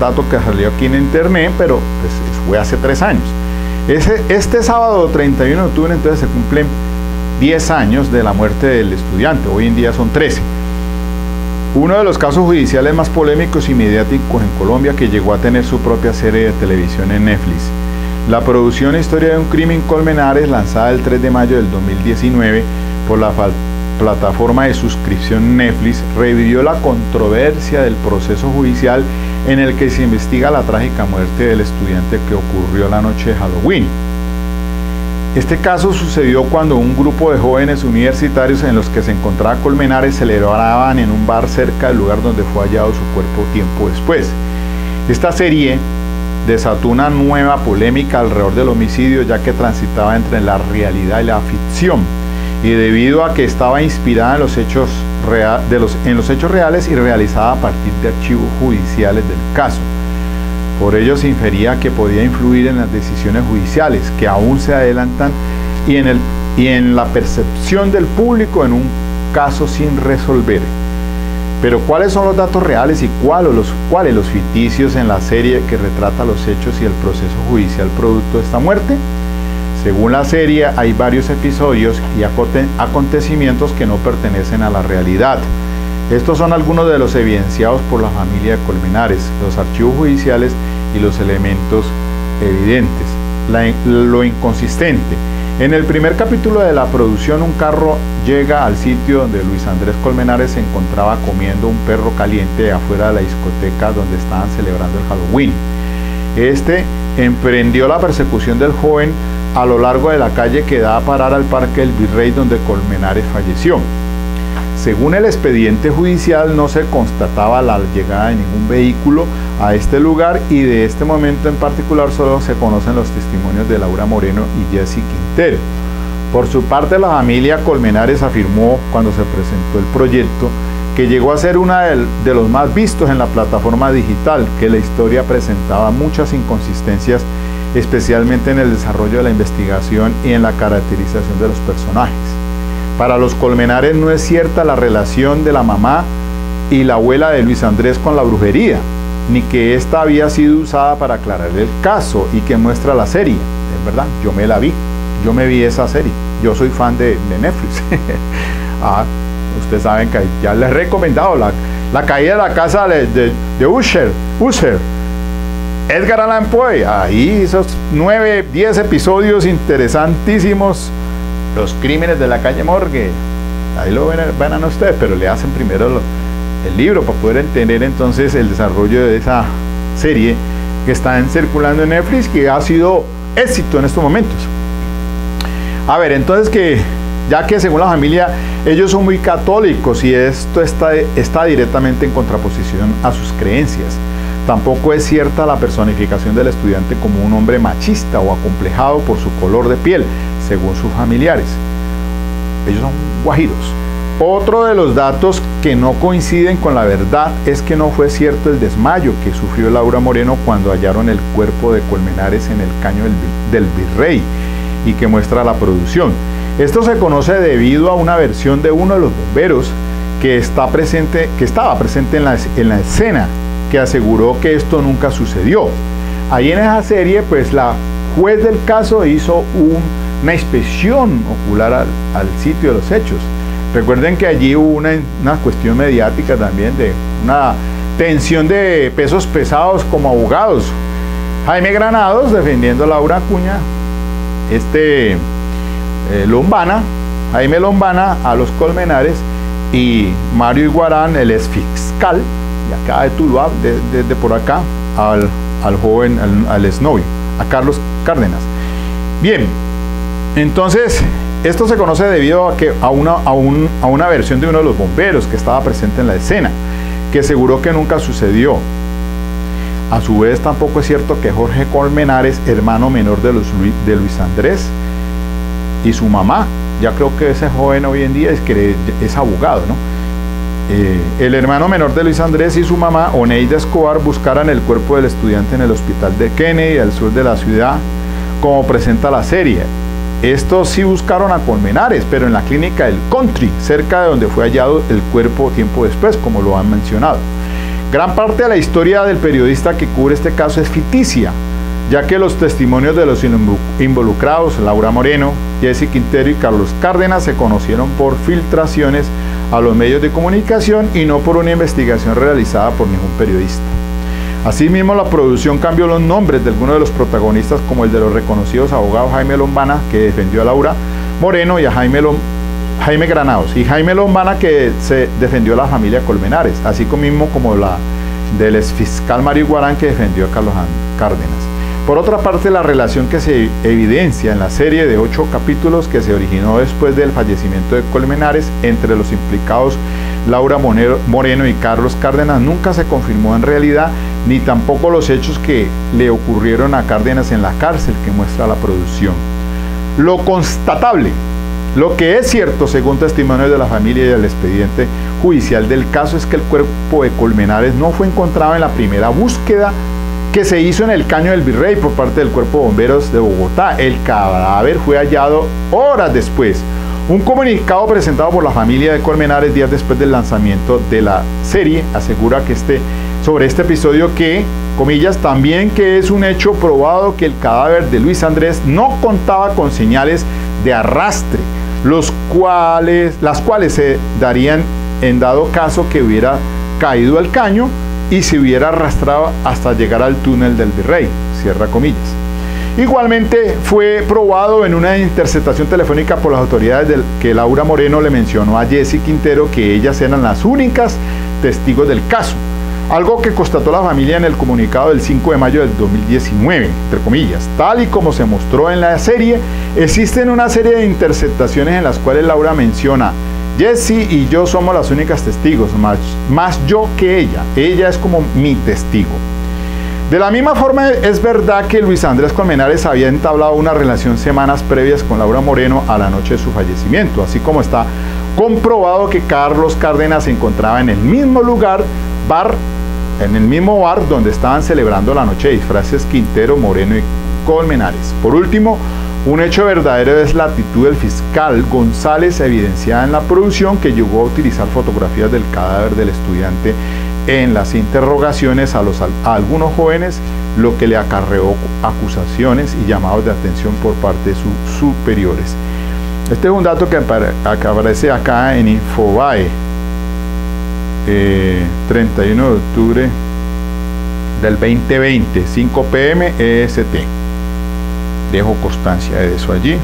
dato que salió aquí en internet, pero pues fue hace 3 años. Este sábado 31 de octubre entonces se cumplen 10 años de la muerte del estudiante, hoy en día son 13. Uno de los casos judiciales más polémicos y mediáticos en Colombia, que llegó a tener su propia serie de televisión en Netflix. La producción Historia de un crimen, Colmenares, lanzada el 3 de mayo del 2019 por la plataforma de suscripción Netflix, revivió la controversia del proceso judicial en el que se investiga la trágica muerte del estudiante que ocurrió la noche de Halloween. Este caso sucedió cuando un grupo de jóvenes universitarios en los que se encontraba Colmenares celebraban en un bar cerca del lugar donde fue hallado su cuerpo tiempo después. Esta serie desató una nueva polémica alrededor del homicidio, ya que transitaba entre la realidad y la ficción, y debido a que estaba inspirada en los hechos reales y realizada a partir de archivos judiciales del caso. Por ello se infería que podía influir en las decisiones judiciales que aún se adelantan y en la percepción del público en un caso sin resolver. Pero ¿cuáles son los datos reales y cuáles los ficticios en la serie que retrata los hechos y el proceso judicial producto de esta muerte? Según la serie, hay varios episodios y acontecimientos que no pertenecen a la realidad. Estos son algunos de los evidenciados por la familia de Colmenares, los archivos judiciales y los elementos evidentes. lo inconsistente. En el primer capítulo de la producción, un carro llega al sitio donde Luis Andrés Colmenares se encontraba comiendo un perro caliente afuera de la discoteca donde estaban celebrando el Halloween. Este emprendió la persecución del joven a lo largo de la calle que da a parar al Parque del Virrey, donde Colmenares falleció. Según el expediente judicial, no se constataba la llegada de ningún vehículo a este lugar, y de este momento en particular solo se conocen los testimonios de Laura Moreno y Jessy Quintero. Por su parte, la familia Colmenares afirmó cuando se presentó el proyecto que llegó a ser uno de los más vistos en la plataforma digital, que la historia presentaba muchas inconsistencias, especialmente en el desarrollo de la investigación y en la caracterización de los personajes. Para los Colmenares no es cierta la relación de la mamá y la abuela de Luis Andrés con la brujería, ni que ésta había sido usada para aclarar el caso y que muestra la serie. Es verdad, yo me la vi, yo me vi esa serie, yo soy fan de Netflix. Ustedes saben que ya les he recomendado la caída de la casa de Usher, Edgar Allan Poe. Ahí esos 9, 10 episodios interesantísimos. Los crímenes de la calle Morgue, ahí lo ven a ustedes, pero le hacen primero el libro para poder entender entonces el desarrollo de esa serie que está circulando en Netflix, que ha sido éxito en estos momentos. A ver, entonces ya que según la familia ellos son muy católicos y esto está directamente en contraposición a sus creencias. Tampoco es cierta la personificación del estudiante como un hombre machista o acomplejado por su color de piel, según sus familiares. Ellos son guajiros. Otro de los datos que no coinciden con la verdad es que no fue cierto el desmayo que sufrió Laura Moreno cuando hallaron el cuerpo de Colmenares en el caño del Virrey, y que muestra la producción. Esto se conoce debido a una versión de uno de los bomberos que estaba presente en la escena, que aseguró que esto nunca sucedió. Ahí en esa serie, pues la juez del caso hizo una inspección ocular al sitio de los hechos. Recuerden que allí hubo una cuestión mediática también de una tensión de pesos pesados como abogados. Jaime Granados defendiendo a Laura Acuña, Jaime Lombana a los Colmenares, y Mario Iguarán, el ex fiscal de acá de Tuluá, desde por acá, al joven, al exnovio, a Carlos Cárdenas. Bien, entonces esto se conoce debido a una versión de uno de los bomberos que estaba presente en la escena, que aseguró que nunca sucedió. A su vez, tampoco es cierto que Jorge Colmenares, hermano menor de Luis Andrés, y su mamá, ya creo que ese joven hoy en día es abogado, ¿no? El hermano menor de Luis Andrés y su mamá, Oneida Escobar, buscaran el cuerpo del estudiante en el hospital de Kennedy, al sur de la ciudad, como presenta la serie. Estos sí buscaron a Colmenares, pero en la clínica del Country, cerca de donde fue hallado el cuerpo tiempo después, como lo han mencionado. Gran parte de la historia del periodista que cubre este caso es ficticia, ya que los testimonios de los involucrados, Laura Moreno, Jessy Quintero y Carlos Cárdenas, se conocieron por filtraciones a los medios de comunicación y no por una investigación realizada por ningún periodista. Asimismo, la producción cambió los nombres de algunos de los protagonistas, como el de los reconocidos abogados Jaime Lombana, que defendió a Laura Moreno, y a Jaime Granados, y Jaime Lombana, que se defendió a la familia Colmenares, así como la del exfiscal Mario Iguarán, que defendió a Carlos Cárdenas. Por otra parte, la relación que se evidencia en la serie de 8 capítulos que se originó después del fallecimiento de Colmenares entre los implicados Laura Moreno y Carlos Cárdenas nunca se confirmó en realidad, ni tampoco los hechos que le ocurrieron a Cárdenas en la cárcel que muestra la producción. Lo constatable, lo que es cierto según testimonios de la familia y del expediente judicial del caso, es que el cuerpo de Colmenares no fue encontrado en la primera búsqueda que se hizo en el Caño del Virrey por parte del Cuerpo de Bomberos de Bogotá. El cadáver fue hallado horas después. Un comunicado presentado por la familia de Colmenares días después del lanzamiento de la serie asegura que sobre este episodio que, comillas, también que es un hecho probado que el cadáver de Luis Andrés no contaba con señales de arrastre, las cuales se darían en dado caso que hubiera caído al caño y se hubiera arrastrado hasta llegar al túnel del Virrey, cierra comillas. Igualmente fue probado en una interceptación telefónica por las autoridades que Laura Moreno le mencionó a Jessy Quintero que ellas eran las únicas testigos del caso. Algo que constató la familia en el comunicado del 5 de mayo del 2019, entre comillas. Tal y como se mostró en la serie, existen una serie de interceptaciones en las cuales Laura menciona: Jessy y yo somos las únicas testigos, más yo que ella. Ella es como mi testigo. De la misma forma, es verdad que Luis Andrés Colmenares había entablado una relación semanas previas con Laura Moreno a la noche de su fallecimiento, así como está comprobado que Carlos Cárdenas se encontraba en el mismo bar donde estaban celebrando la noche de disfraces Quintero, Moreno y Colmenares. Por último, un hecho verdadero es la actitud del fiscal González evidenciada en la producción, que llegó a utilizar fotografías del cadáver del estudiante en las interrogaciones a algunos jóvenes, lo que le acarreó acusaciones y llamados de atención por parte de sus superiores. Este es un dato que aparece acá en Infobae, 31 de octubre del 2020, 5 p.m. EST. Dejo constancia de eso allí,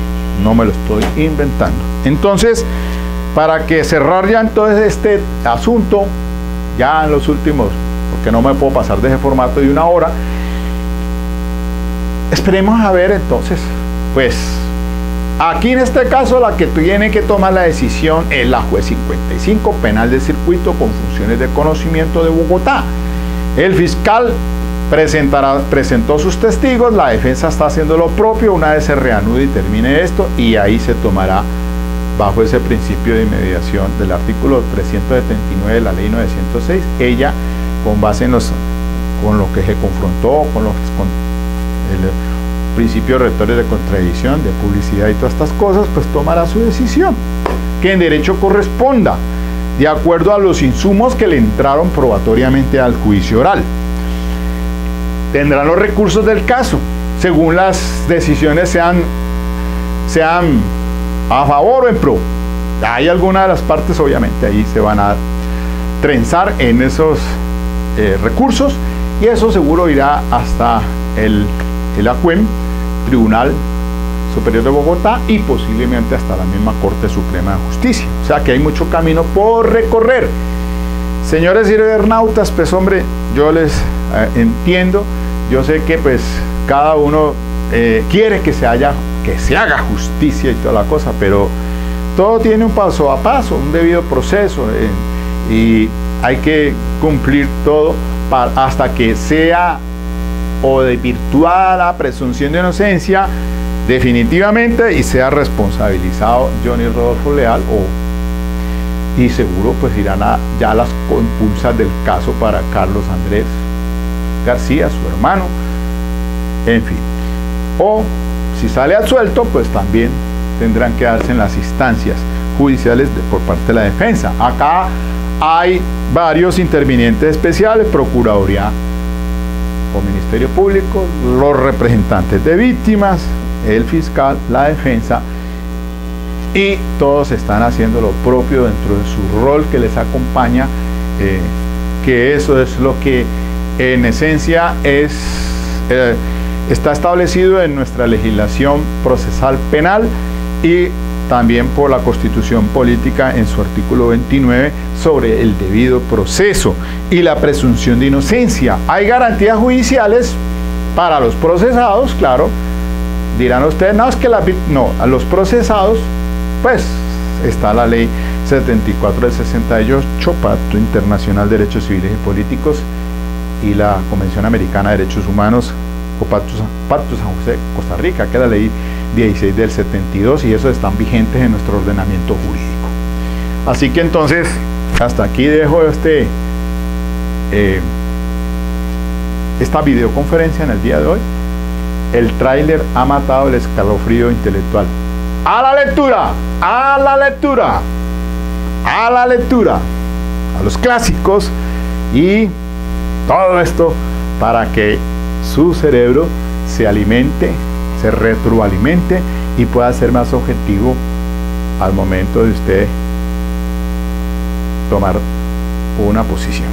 no me lo estoy inventando. Entonces, para que cerrar ya entonces este asunto, ya en los últimos, porque no me puedo pasar de ese formato de 1 hora, esperemos a ver entonces, pues, aquí en este caso la que tiene que tomar la decisión es la juez 55 penal de circuito con funciones de conocimiento de Bogotá. El fiscal presentó sus testigos, la defensa está haciendo lo propio. Una vez se reanude y termine esto, y ahí se tomará, bajo ese principio de inmediación del artículo 379 de la ley 906, ella, con base en con lo que se confrontó, con el principio rectores de contradicción, de publicidad y todas estas cosas, pues tomará su decisión, que en derecho corresponda, de acuerdo a los insumos que le entraron probatoriamente al juicio oral. Tendrán los recursos del caso, según las decisiones sean a favor o en pro. Hay algunas de las partes, obviamente, ahí se van a trenzar en esos recursos, y eso seguro irá hasta el ACUEM, Tribunal Superior de Bogotá, y posiblemente hasta la misma Corte Suprema de Justicia. O sea que hay mucho camino por recorrer. Señores cibernautas, pues hombre, yo les entiendo, yo sé que pues cada uno quiere que se haga justicia y toda la cosa, pero todo tiene un paso a paso, un debido proceso, y hay que cumplir todo hasta que sea o desvirtuada la presunción de inocencia definitivamente y sea responsabilizado Johnny Rodolfo Leal, y seguro pues irán ya las compulsas del caso para Carlos Andrés García, su hermano, en fin. O si sale absuelto, pues también tendrán que darse en las instancias judiciales por parte de la defensa. Acá hay varios intervinientes especiales: Procuraduría o Ministerio Público, los representantes de víctimas, el fiscal, la defensa, y todos están haciendo lo propio dentro de su rol que les acompaña, que eso es lo que en esencia está establecido en nuestra legislación procesal penal y también por la Constitución Política en su artículo 29 sobre el debido proceso y la presunción de inocencia. Hay garantías judiciales para los procesados, claro. Dirán ustedes, no, es que no, a los procesados, pues está la ley 74 del 68, Pacto Internacional de Derechos Civiles y Políticos, y la Convención Americana de Derechos Humanos, o Pacto San José, Costa Rica, que es la ley 16 del 72, y esos están vigentes en nuestro ordenamiento jurídico. Así que entonces, hasta aquí dejo esta videoconferencia en el día de hoy. El tráiler ha matado el escalofrío intelectual. ¡A la lectura! ¡A la lectura! ¡A la lectura! A los clásicos, y todo esto para que su cerebro se alimente, se retroalimente y pueda ser más objetivo al momento de usted tomar una posición.